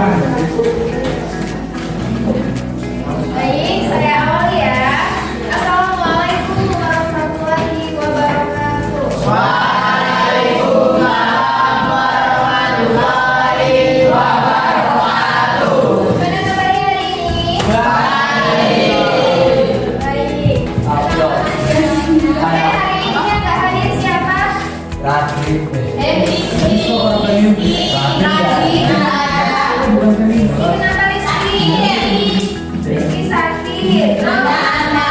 Baik, saya awali ya. Assalamualaikum warahmatullahi wabarakatuh. Waalaikumsalam warahmatullahi wabarakatuh. Gimana kabarnya hari ini? Baik. Baik. Oke, hari ini yang nggak hadir siapa? Radit. Kenapa Rizky sakit? Manda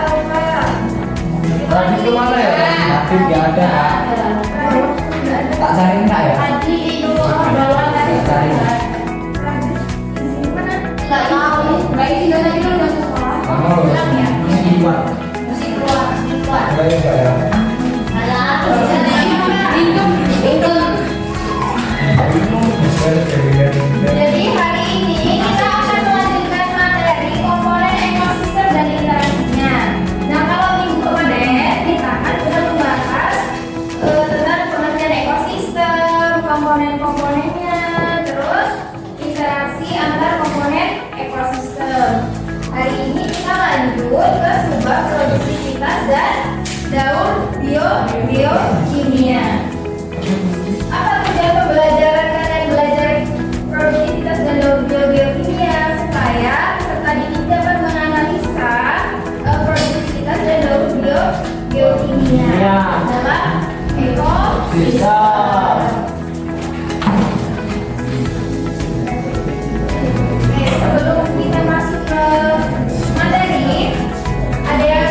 apa? Radit itu mana ya? Radit nggak ada. Tak cari enggak ya? Tadi itu bawa tadi. Tak cari. Mana? Nggak tahu. Baik sih lagi udah sekolah. Kamu Pulang ya? masih keluar. Masih keluar. Ada enggak ya? Ada aku di sana. Itu. Jadi hari ini kita akan melanjutkan materi komponen ekosistem dan interaksinya. Nah, kalau minggu kemarin kita kan sudah membahas tentang pengertian ekosistem, komponen-komponennya, terus interaksi antar komponen ekosistem. Hari ini kita lanjut ke sebuah produktivitas dan daur biokimia. Apa tujuan pembelajaran kalian belajar produktivitas dan daur biokimia supaya peserta didik dapat menganalisa produktivitas dan daur biokimia Ya. dalam ekosistem. Bisa. Oke, sebelum kita masuk ke materi, ada yang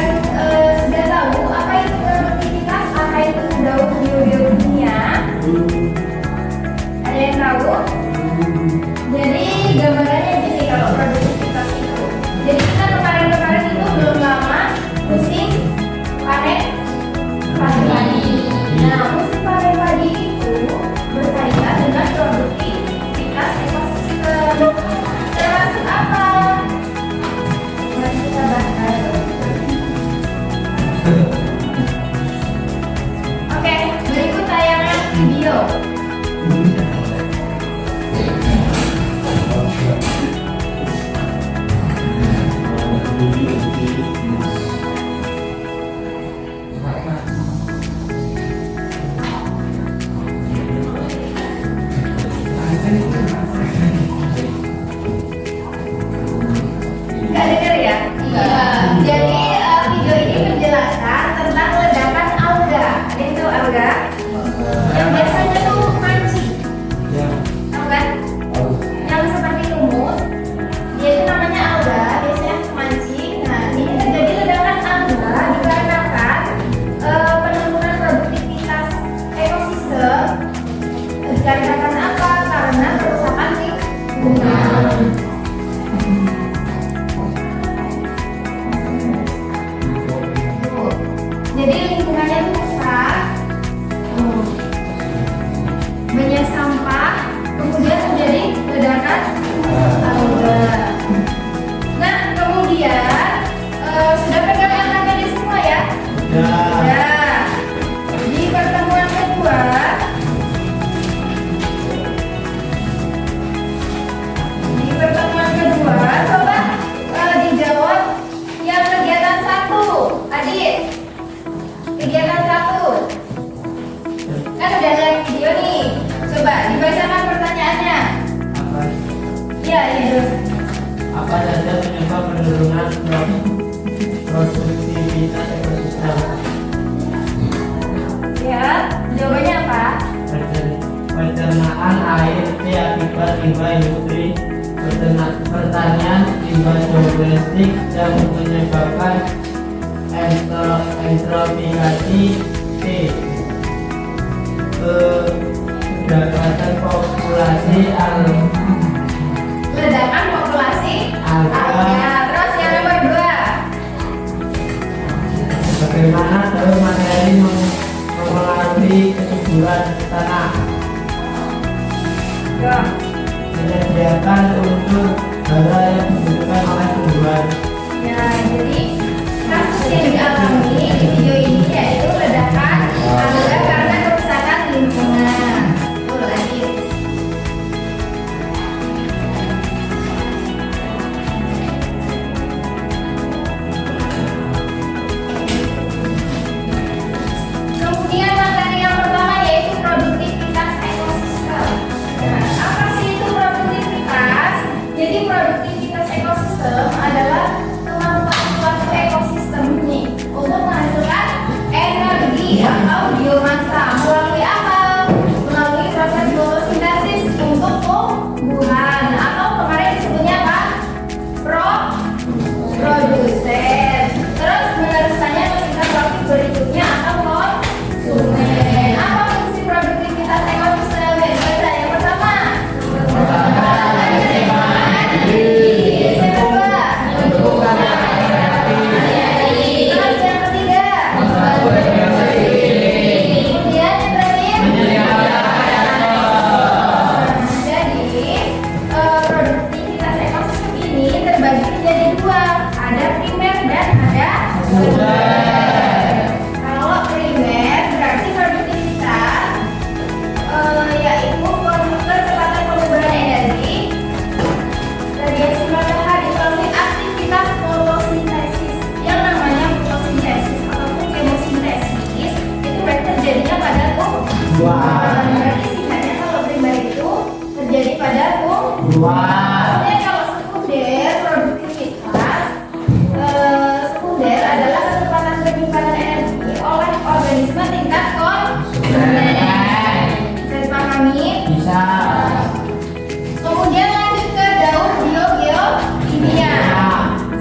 sudah tahu apa itu produktivitas, apa itu daur biokimia? Ada yang tahu? Jadi gambarannya gini kalau produktivitas itu. Jadi kita kemarin-kemarin itu belum lama musim panen padi. Nah, musim panen padi itu berkaitan dengan produktivitas ekosistem. Termasuk apa? Mari kita bahas. Oke, berikut tayangan video. Nggak dengar ya? Iya. Jadi video ini menjelaskan tentang ledakan alga. Ada yang tahu alga? Yang biasanya tuh mancing, Ya. tahu kan? Yang seperti lumut, dia itu namanya alga, biasanya mancing. Nah, ini terjadi ledakan alga dikarenakan penurunan produktivitas ekosistem. Dikarenakan apa? Karena kerusakan lingkungan. Jadi lingkungannya itu rusak, banyak sampah, kemudian terjadi ledakan alga. Nah, kemudian sudah pegang angka semua ya? Ya. Sudah. Di pertemuan kedua, coba dijawab yang kegiatan 1. Adit, kegiatan 1 kan udah ada video nih. Coba dibacakan pertanyaannya. Iya, iya. Apa saja penyebab penurunan produktivitas ekosistem? Ya, jawabannya apa? Pencernaan air akibat limbah industri, pertanian, limbah domestik yang menyebabkan eutrofiasi, kedapatan populasi Ledakan populasi alga. Terus yang nomor 2. bagaimana daur materi mempengaruhi kesuburan tanah, Ya. menyediakan unsur hara yang dibutuhkan oleh tumbuhan. Ya, jadi kasus yang dialami di video ini yaitu ledakan alga karena kerusakan lingkungan. Tuh, lanjut. Ada primer dan ada sekunder. Kalau primer berarti produktivitas, yaitu kecepatan pengumpulan energi, radiasi matahari melalui aktivitas fotosintesis. Yang namanya fotosintesis ataupun kemosintesis itu berarti terjadinya pada tumbuhan. Berarti singkatnya kalau primer itu terjadi pada tumbuhan. Kemudian kalau sekunder produktivitas, sekunder adalah kecepatan penyimpanan energi oleh organisme tingkat konsumen. Bisa dipahami? Bisa. Kemudian lanjut ke daur biokimia.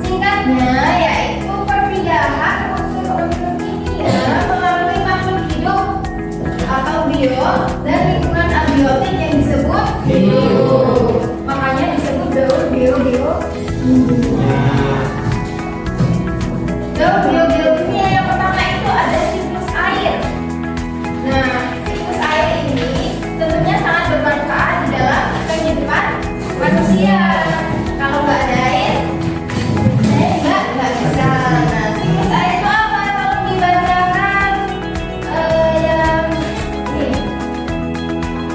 Singkatnya yaitu perpindahan unsur-unsur kimia melalui makhluk hidup atau bio dan lingkungan abiotik yang disebut hidup. Makanya disebut daur biokimia. Daur biokimia yang pertama itu ada siklus air. Nah, siklus air ini tentunya sangat bermanfaat di dalam kehidupan manusia. Kalau nggak ada air, saya nggak bisa. Nah, siklus air itu apa? Kalau dibacakan yang ini,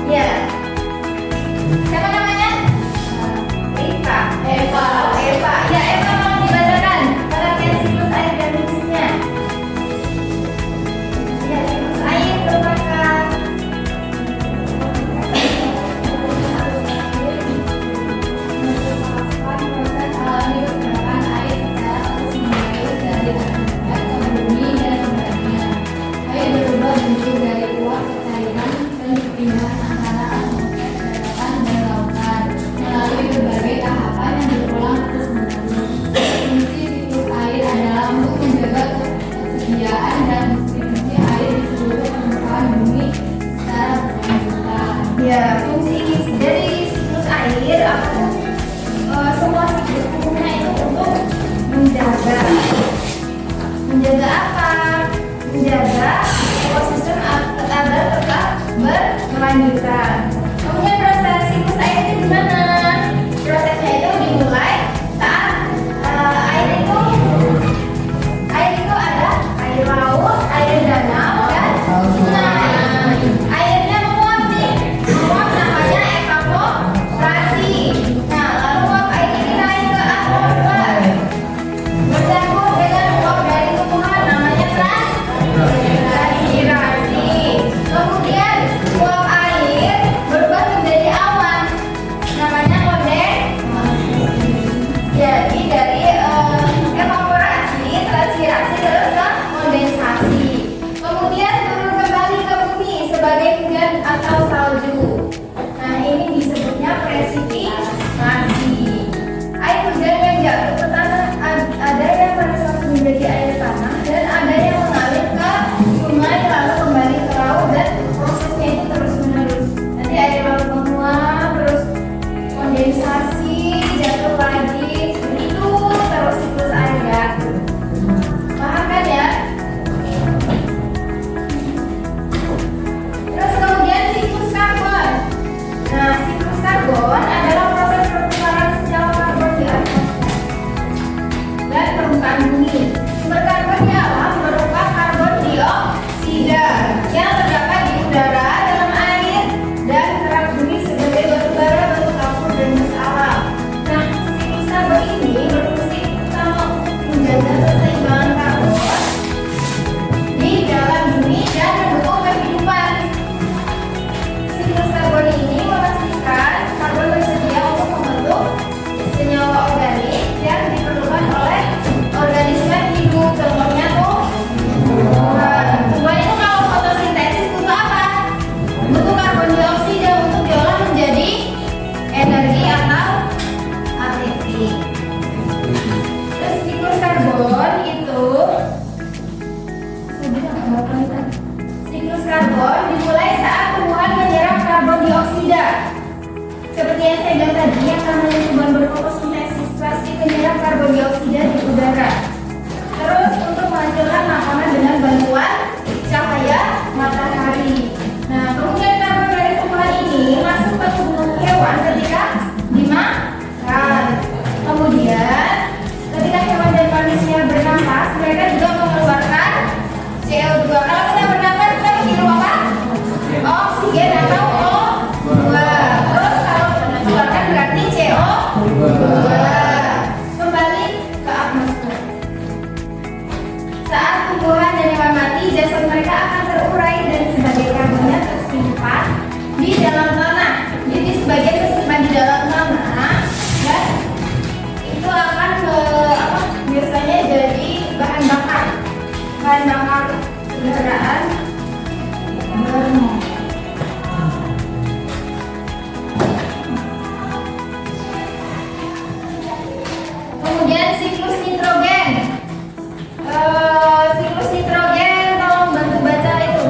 ya, siapa namanya? Eva. Ya, Eva mau dibacakan pengertian siklus air dan fungsinya. Ya, siklus air merupakan proses alami pergerakan air secara terus-menerus dari atas ke bumi dan sebaliknya. Air berubah bentuk dari uap ke cairan dan berpindah antara atmosfer daratan dan lautan melalui berbagai tahapan yang berulang terus-menerus. Fungsi siklus air adalah untuk menjaga ketersediaan dan distribusi air di seluruh permukaan bumi secara berkelanjutan. Ya, fungsi dari siklus air ataupun semua siklus umumnya itu untuk menjaga apa? Menjaga ekosistem agar tetap berkelanjutan. Kemudian proses siklus air itu gimana? Prosesnya itu dimulai saat air itu ada air laut, air danau, dan sungai. Airnya menguap nih, menguap namanya evaporasi. Nah, lalu uap air ini naik ke atmosfer, bercampur dengan uap dari tumbuhan namanya transpirasi. Kemudian uap air bahan bakar kendaraan bermotor. Kemudian siklus nitrogen. Siklus nitrogen, tolong bantu baca itu.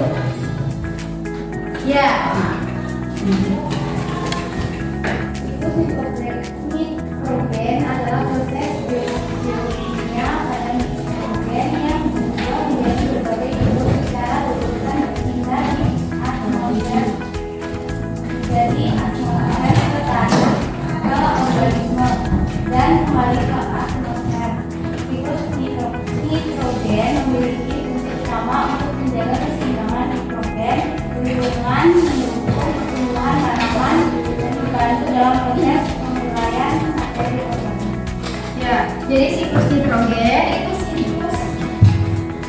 Ya. Nitrogen adalah proses biokimia pada nitrogen yang berubah menjadi berbagai bentuk secara berurutan berpindah di atmosfer. Dari atmosfer ke tanah, ke organisme, dan kembali ke atmosfer. Siklus nitrogen memiliki fungsi utama untuk menjaga keseimbangan nitrogen, lingkungan, mendukung pertumbuhan tanaman, dan membantu dalam proses penguraian materi organik. Ya, jadi siklus nitrogen itu siklus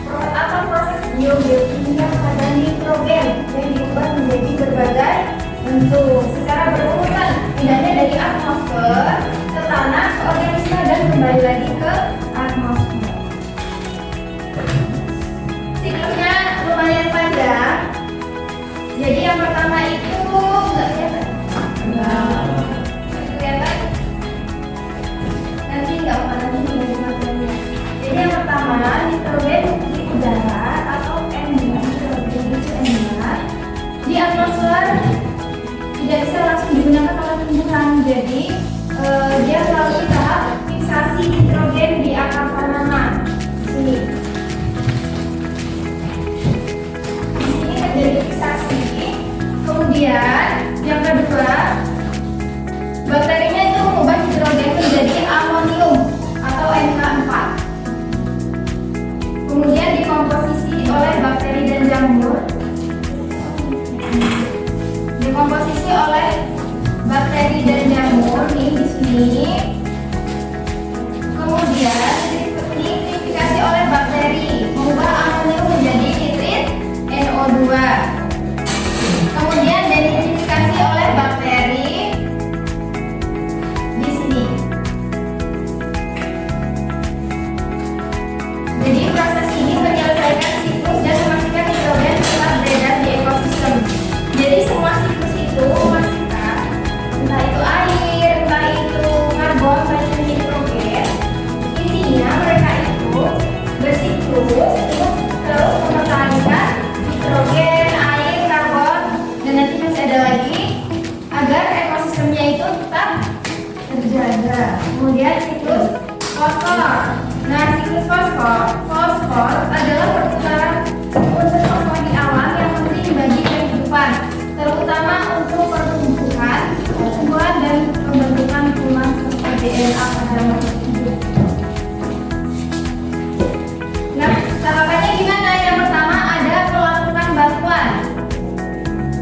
atau proses biokimia pada nitrogen yang diubah menjadi berbagai bentuk secara berurutan, pindahnya dari atmosfer ke tanah, ke organisme, dan kembali lagi ke atmosfer. Siklusnya lumayan panjang. Jadi yang pertama itu nggak kelihatan. Kelihatan? Nanti nggak apa nanti dari materinya. Jadi yang pertama nitrogen di udara atau N2, nitrogen itu N2 di atmosfer tidak bisa langsung digunakan oleh tumbuhan. Jadi dia melalui tahap fiksasi nitrogen di akar tanaman. Sini. Di sini terjadi fiksasi. Kemudian yang kedua, bakterinya itu mengubah nitrogen menjadi amonium atau NH4. Kemudian dikomposisi oleh bakteri dan jamur. Dikomposisi oleh bakteri dan jamur nih di sini. Kemudian nitrifikasi oleh bakteri mengubah amonium menjadi nitrit NO2. Kemudian denitrifikasi oleh bakteri di sini. Jadi proses ini menyelesaikan siklus dan memastikan nitrogen tetap beredar di ekosistem. Jadi semua siklus itu memastikan entah itu air, entah itu karbon, entah itu nitrogen. Intinya mereka itu bersiklus untuk terus mempertahankan nitrogen, air, karbon, dan nanti masih ada lagi agar ekosistemnya itu tetap terjaga. Kemudian siklus fosfor. Nah, siklus fosfor adalah perputaran unsur fosfor di alam yang penting bagi kehidupan, terutama untuk pertumbuhan dan pembentukan tulang serta DNA pada makhluk hidup. Nah, tahapannya gimana? Yang pertama ada melakukan batuan.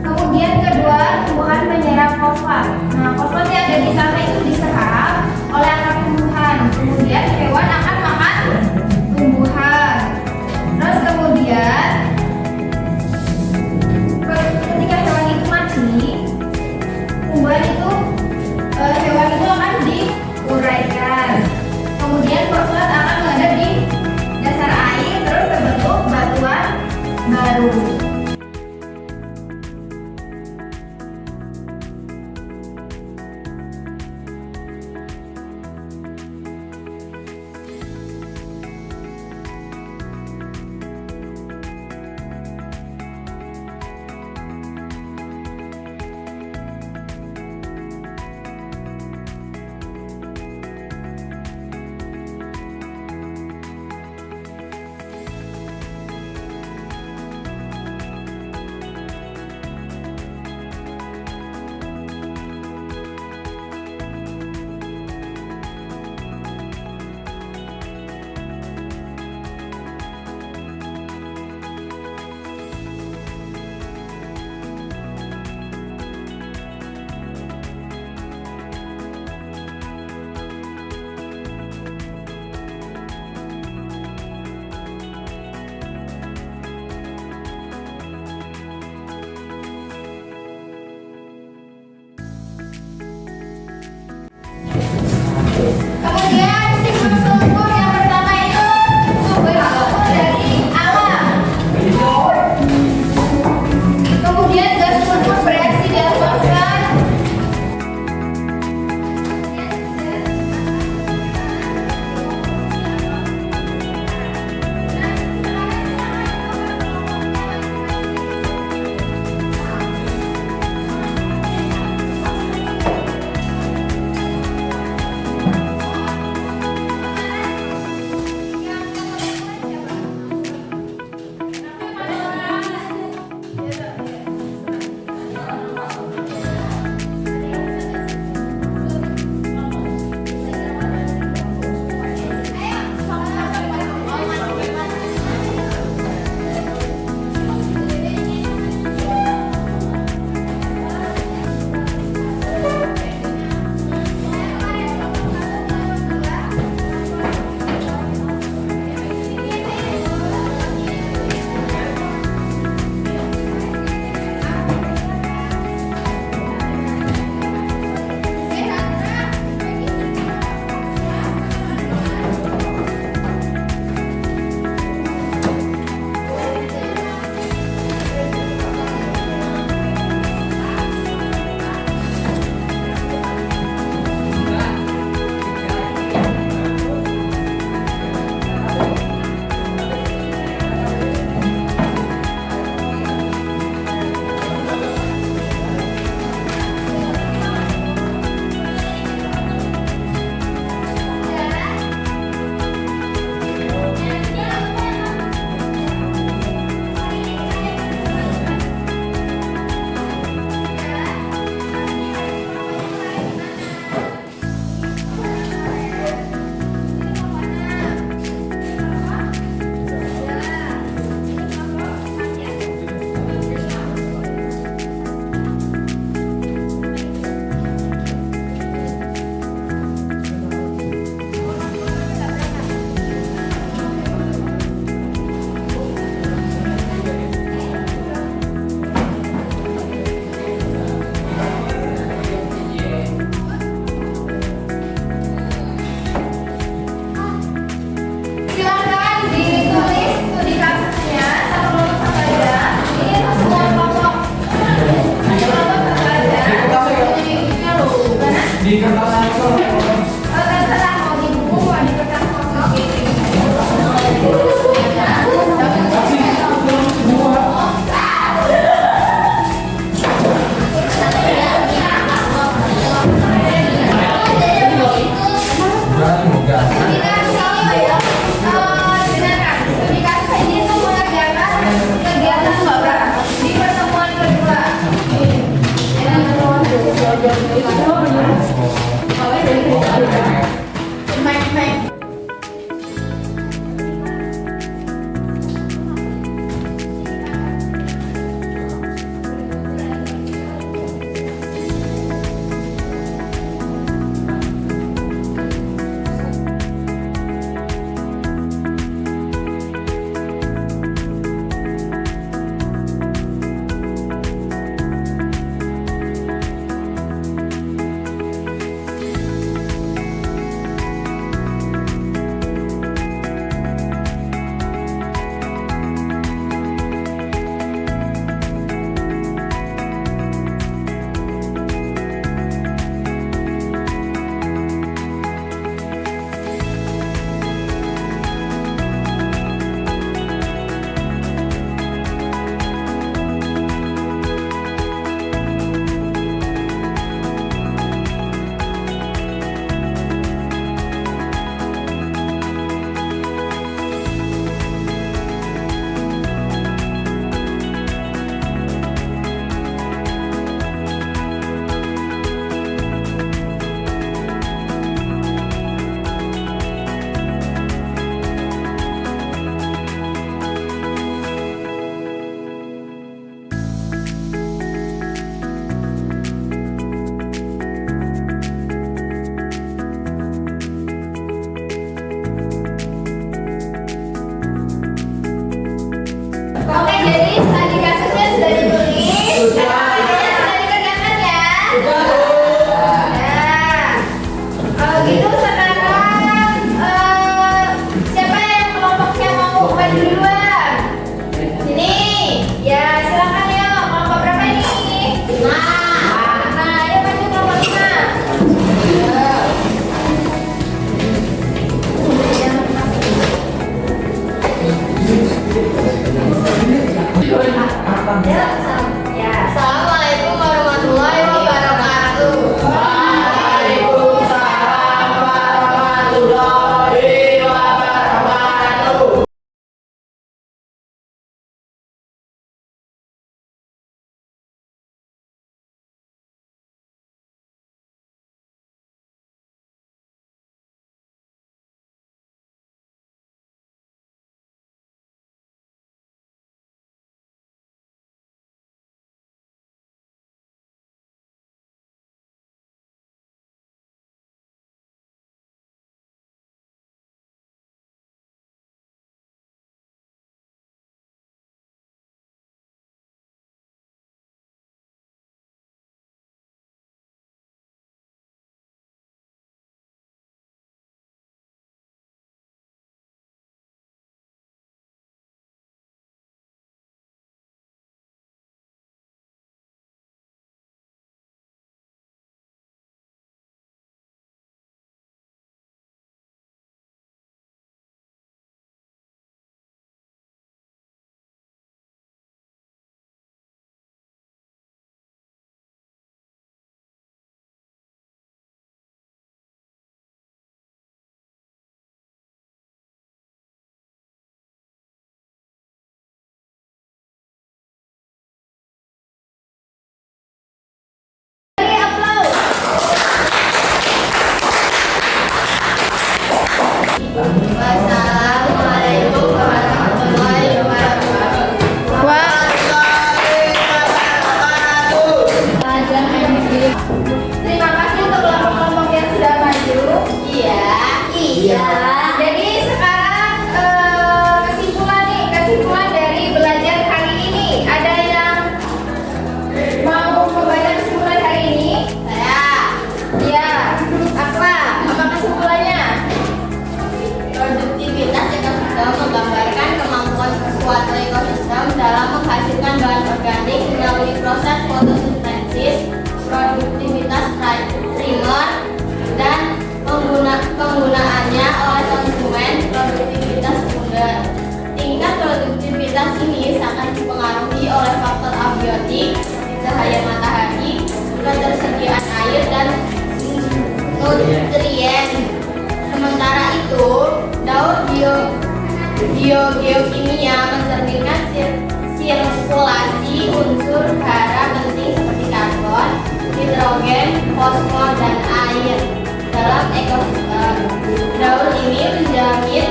Kemudian kedua, tumbuhan menyerap fosfor. Nah, fosfor yang ada di sana itu diserap oleh akar tumbuhan. Kemudian hewan akan makan tumbuhan. Terus kemudian ketika hewan itu mati, tumbuhan itu hewan itu akan diuraikan. kepala itu. Terserah mau di buku, mau di kertas kosong. fisik cahaya matahari, ketersediaan air dan nutrien. Sementara itu, daur geokimia mencerminkan sirkulasi unsur hara penting seperti karbon, hidrogen, fosfor, dan air dalam ekosistem. Daur ini menjamin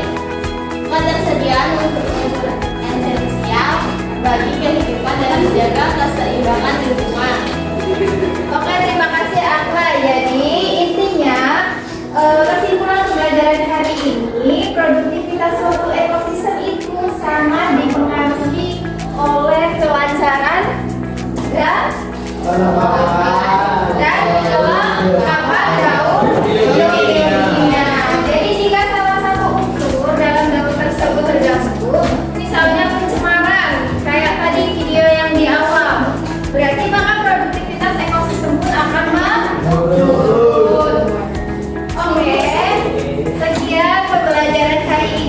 ketersediaan unsur-unsur esensial bagi kehidupan dan menjaga keseimbangan lingkungan. Oke, terima kasih Akla. Jadi intinya kesimpulan pembelajaran hari ini, produktivitas suatu ekosistem itu sangat dipengaruhi oleh kelancaran dan kelengkapan daur geokimia. Jadi jika salah satu unsur dalam daur tersebut terganggu, misalnya pencemaran, kayak tadi video yang di awal, berarti maka produktivitas ekosistem pun akan menurun. Oke, sekian pembelajaran hari ini.